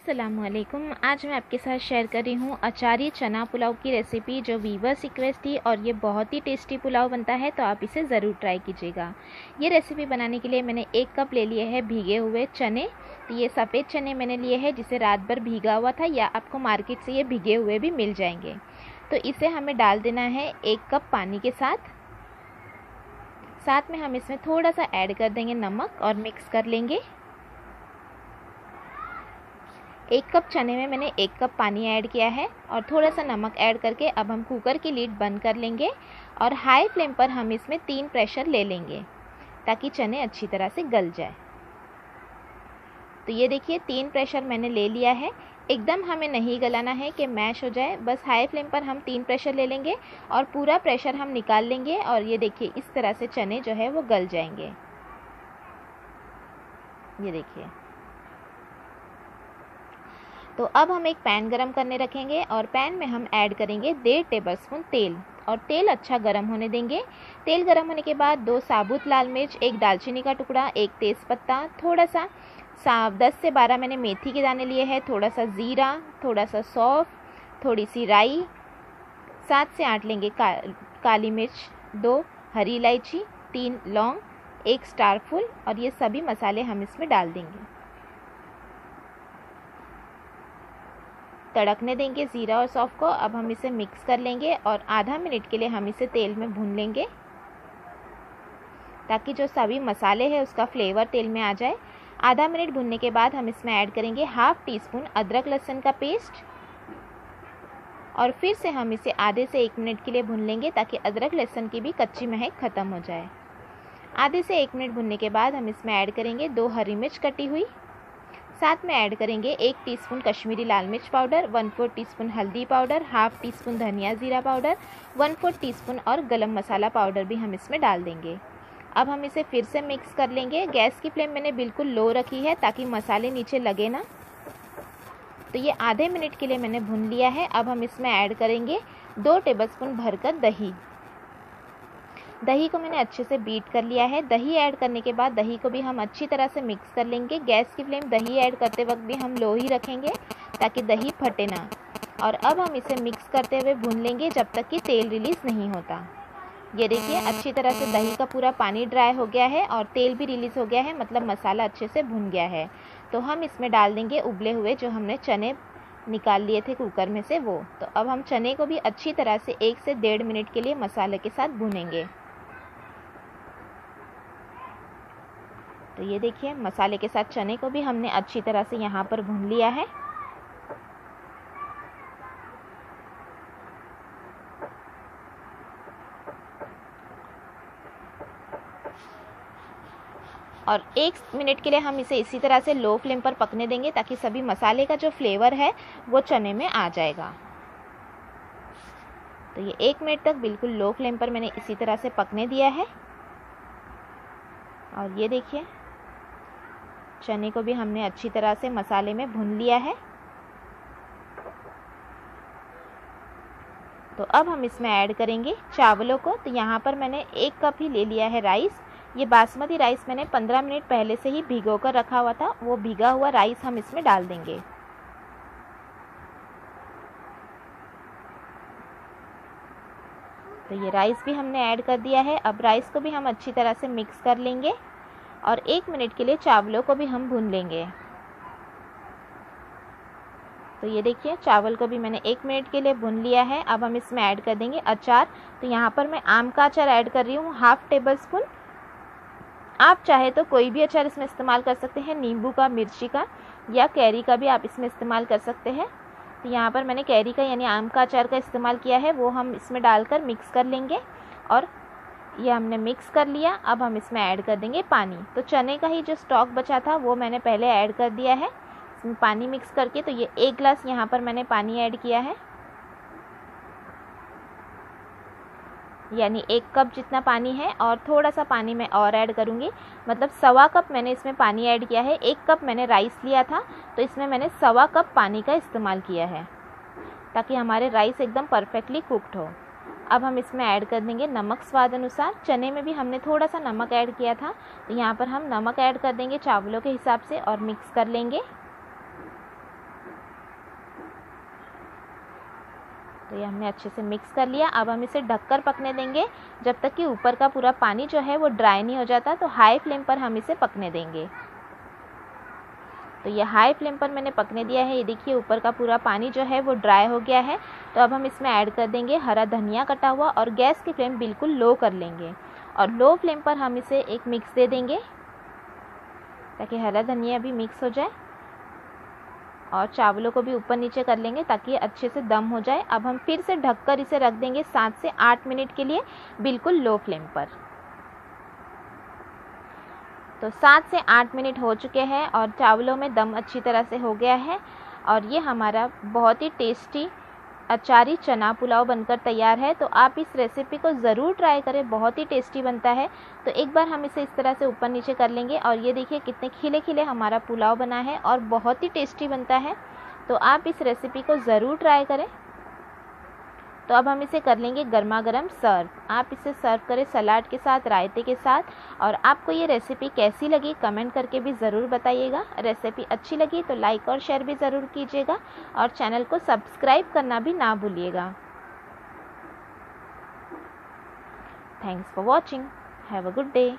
अस्सलामुअलैकुम। आज मैं आपके साथ शेयर कर रही हूँ अचारी चना पुलाव की रेसिपी, जो व्यूअर्स रिक्वेस्ट थी और ये बहुत ही टेस्टी पुलाव बनता है, तो आप इसे ज़रूर ट्राई कीजिएगा। ये रेसिपी बनाने के लिए मैंने 1 कप ले लिए है भीगे हुए चने। तो ये सफ़ेद चने मैंने लिए हैं जिसे रात भर भीगा हुआ था, या आपको मार्केट से ये भीगे हुए भी मिल जाएंगे। तो इसे हमें डाल देना है 1 कप पानी के साथ। साथ में हम इसमें थोड़ा सा ऐड कर देंगे नमक और मिक्स कर लेंगे। 1 कप चने में मैंने 1 कप पानी ऐड किया है और थोड़ा सा नमक ऐड करके अब हम कुकर की लीड बंद कर लेंगे और हाई फ्लेम पर हम इसमें 3 प्रेशर ले लेंगे ताकि चने अच्छी तरह से गल जाए। तो ये देखिए 3 प्रेशर मैंने ले लिया है। एकदम हमें नहीं गलाना है कि मैश हो जाए, बस हाई फ्लेम पर हम 3 प्रेशर ले लेंगे और पूरा प्रेशर हम निकाल लेंगे और ये देखिए इस तरह से चने जो है वो गल जाएंगे। ये देखिए। तो अब हम एक पैन गरम करने रखेंगे और पैन में हम ऐड करेंगे 1.5 टेबलस्पून तेल और तेल अच्छा गरम होने देंगे। तेल गरम होने के बाद 2 साबुत लाल मिर्च, 1 दालचीनी का टुकड़ा, 1 तेज़पत्ता, थोड़ा सा 10 से 12 मैंने मेथी के दाने लिए हैं, थोड़ा सा ज़ीरा, थोड़ा सा सौंफ, थोड़ी सी राई, 7 से 8 लेंगे काली मिर्च, 2 हरी इलायची, 3 लौंग, 1 स्टार फूल और ये सभी मसाले हम इसमें डाल देंगे। तड़कने देंगे ज़ीरा और सौंफ को। अब हम इसे मिक्स कर लेंगे और आधा मिनट के लिए हम इसे तेल में भून लेंगे ताकि जो सभी मसाले हैं उसका फ्लेवर तेल में आ जाए। आधा मिनट भूनने के बाद हम इसमें ऐड करेंगे 1/2 टीस्पून अदरक लहसुन का पेस्ट और फिर से हम इसे आधे से 1 मिनट के लिए भून लेंगे ताकि अदरक लहसुन की भी कच्ची महक ख़त्म हो जाए। आधे से 1 मिनट भूनने के बाद हम इसमें ऐड करेंगे 2 हरी मिर्च कटी हुई। साथ में ऐड करेंगे 1 टीस्पून कश्मीरी लाल मिर्च पाउडर, 1/4 टीस्पून हल्दी पाउडर, 1/2 टीस्पून धनिया जीरा पाउडर, 1/4 टीस्पून और गरम मसाला पाउडर भी हम इसमें डाल देंगे। अब हम इसे फिर से मिक्स कर लेंगे। गैस की फ्लेम मैंने बिल्कुल लो रखी है ताकि मसाले नीचे लगे ना। तो ये आधे मिनट के लिए मैंने भून लिया है। अब हम इसमें ऐड करेंगे 2 टेबलस्पून भरकर दही। दही को मैंने अच्छे से बीट कर लिया है। दही ऐड करने के बाद दही को भी हम अच्छी तरह से मिक्स कर लेंगे। गैस की फ्लेम दही ऐड करते वक्त भी हम लो ही रखेंगे ताकि दही फटे ना। और अब हम इसे मिक्स करते हुए भून लेंगे जब तक कि तेल रिलीज़ नहीं होता। ये देखिए अच्छी तरह से दही का पूरा पानी ड्राई हो गया है और तेल भी रिलीज़ हो गया है, मतलब मसाला अच्छे से भुन गया है। तो हम इसमें डाल देंगे उबले हुए जो हमने चने निकाल लिए थे कुकर में से वो। तो अब हम चने को भी अच्छी तरह से 1 से 1.5 मिनट के लिए मसाले के साथ भूनेंगे। तो ये देखिए मसाले के साथ चने को भी हमने अच्छी तरह से यहाँ पर भून लिया है। और 1 मिनट के लिए हम इसे इसी तरह से लो फ्लेम पर पकने देंगे ताकि सभी मसाले का जो फ्लेवर है वो चने में आ जाएगा। तो ये 1 मिनट तक बिल्कुल लो फ्लेम पर मैंने इसी तरह से पकने दिया है। और ये देखिए चने को भी हमने अच्छी तरह से मसाले में भून लिया है। तो अब हम इसमें ऐड करेंगे चावलों को। तो यहाँ पर मैंने 1 कप ही ले लिया है राइस। ये बासमती राइस मैंने 15 मिनट पहले से ही भिगो कर रखा हुआ था। वो भीगा हुआ राइस हम इसमें डाल देंगे। तो ये राइस भी हमने ऐड कर दिया है। अब राइस को भी हम अच्छी तरह से मिक्स कर लेंगे और 1 मिनट के लिए चावलों को भी हम भून लेंगे। तो ये देखिए चावल को भी मैंने 1 मिनट के लिए भून लिया है। अब हम इसमें ऐड कर देंगे अचार। तो यहाँ पर मैं आम का अचार ऐड कर रही हूँ 1/2 टेबलस्पून। आप चाहे तो कोई भी अचार इसमें इस्तेमाल कर सकते हैं, नींबू का, मिर्ची का या कैरी का भी आप इसमें इस्तेमाल कर सकते हैं। तो यहाँ पर मैंने कैरी का यानी आम का अचार का इस्तेमाल किया है, वो हम इसमें डालकर मिक्स कर लेंगे। और ये हमने मिक्स कर लिया। अब हम इसमें ऐड कर देंगे पानी। तो चने का ही जो स्टॉक बचा था वो मैंने पहले ऐड कर दिया है इसमें पानी मिक्स करके। तो ये 1 गिलास यहाँ पर मैंने पानी ऐड किया है, यानी 1 कप जितना पानी है। और थोड़ा सा पानी मैं और ऐड करूँगी, मतलब 1/4 कप मैंने इसमें पानी ऐड किया है। 1 कप मैंने राइस लिया था तो इसमें मैंने 1/4 कप पानी का इस्तेमाल किया है ताकि हमारे राइस एकदम परफेक्टली कुक्ड हो। अब हम इसमें ऐड कर देंगे नमक स्वाद अनुसार। चने में भी हमने थोड़ा सा नमक ऐड किया था, तो यहाँ पर हम नमक ऐड कर देंगे चावलों के हिसाब से और मिक्स कर लेंगे। तो ये हमने अच्छे से मिक्स कर लिया। अब हम इसे ढककर पकने देंगे जब तक कि ऊपर का पूरा पानी जो है वो ड्राई नहीं हो जाता। तो हाई फ्लेम पर हम इसे पकने देंगे। तो ये हाई फ्लेम पर मैंने पकने दिया है। ये देखिए ऊपर का पूरा पानी जो है वो ड्राई हो गया है। तो अब हम इसमें ऐड कर देंगे हरा धनिया कटा हुआ और गैस की फ्लेम बिल्कुल लो कर लेंगे और लो फ्लेम पर हम इसे एक मिक्स दे देंगे ताकि हरा धनिया भी मिक्स हो जाए और चावलों को भी ऊपर नीचे कर लेंगे ताकि ये अच्छे से दम हो जाए। अब हम फिर से ढककर इसे रख देंगे 7 से 8 मिनट के लिए बिल्कुल लो फ्लेम पर। तो 7 से 8 मिनट हो चुके हैं और चावलों में दम अच्छी तरह से हो गया है और ये हमारा बहुत ही टेस्टी अचारी चना पुलाव बनकर तैयार है। तो आप इस रेसिपी को ज़रूर ट्राई करें, बहुत ही टेस्टी बनता है। तो एक बार हम इसे इस तरह से ऊपर नीचे कर लेंगे और ये देखिए कितने खिले खिले हमारा पुलाव बना है और बहुत ही टेस्टी बनता है। तो आप इस रेसिपी को ज़रूर ट्राई करें। तो अब हम इसे कर लेंगे गर्मा गर्म सर्व। आप इसे सर्व करें सलाद के साथ, रायते के साथ। और आपको ये रेसिपी कैसी लगी कमेंट करके भी ज़रूर बताइएगा। रेसिपी अच्छी लगी तो लाइक और शेयर भी ज़रूर कीजिएगा और चैनल को सब्सक्राइब करना भी ना भूलिएगा। Thanks for watching. Have a good day.